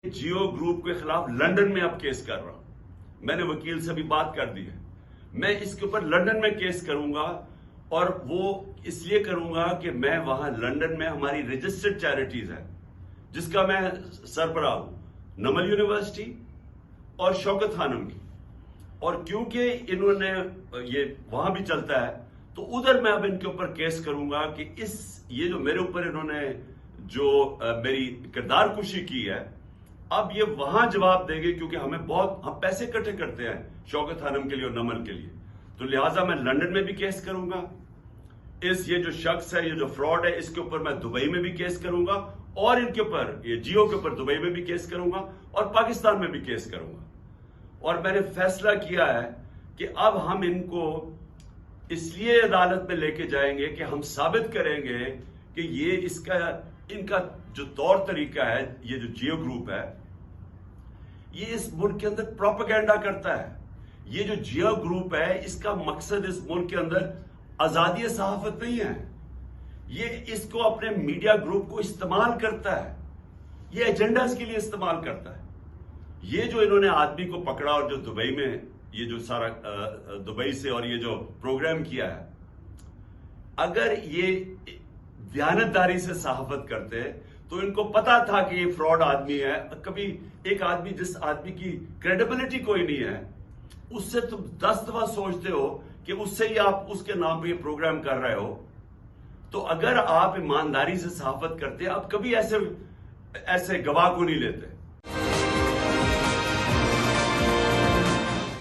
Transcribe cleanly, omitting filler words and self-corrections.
जियो group के खिलाफ London में अब केस कर रहा हूं। मैंने वकील से भी बात कर दी है। मैं इसके ऊपर लंदन में केस करूंगा, और वो इसलिए करूंगा कि मैं वहां लंदन में हमारी रजिस्टर्ड चैरिटीज है जिसका मैं सरबराह हूं, नमल यूनिवर्सिटी और शौकत खानम की, और क्योंकि इन्होंने ये वहां भी चलता है तो उधर मैं अब इनके ऊपर केस करूंगा कि ये जो मेरे ऊपर इन्होंने जो मेरी किरदार कुशी की है, अब ये वहां जवाब देंगे, क्योंकि हम पैसे इकट्ठे करते हैं शौकत खानम के लिए और नमल के लिए। तो लिहाजा मैं लंदन में भी केस करूंगा। ये जो शख्स है, ये जो फ्रॉड है, इसके ऊपर मैं दुबई में भी केस करूंगा, और इनके ऊपर, ये जियो के ऊपर दुबई में भी केस करूंगा और पाकिस्तान में भी केस करूंगा। और मैंने फैसला किया है कि अब हम इनको इसलिए अदालत में लेके जाएंगे कि हम साबित करेंगे कि इनका जो तौर तरीका है, ये जो जियो ग्रुप है, ये इस मुल्क के अंदर प्रोपेगेंडा करता है। ये जो जियो ग्रुप है, इसका मकसद इस मुल्क के अंदर आजादी सहाफत नहीं है। ये इसको अपने मीडिया ग्रुप को इस्तेमाल करता है, ये एजेंडा के लिए इस्तेमाल करता है। ये जो इन्होंने आदमी को पकड़ा और जो दुबई में ये जो सारा दुबई से और ये जो प्रोग्राम किया है, अगर ये दयानतदारी से सहाफत करते तो इनको पता था कि ये फ्रॉड आदमी है। कभी एक आदमी, जिस आदमी की क्रेडिबिलिटी कोई नहीं है, उससे तुम 10 दफा सोचते हो कि उससे ही आप उसके नाम पे ये प्रोग्राम कर रहे हो। तो अगर आप ईमानदारी से सहाफत करते, आप कभी ऐसे गवाह को नहीं लेते।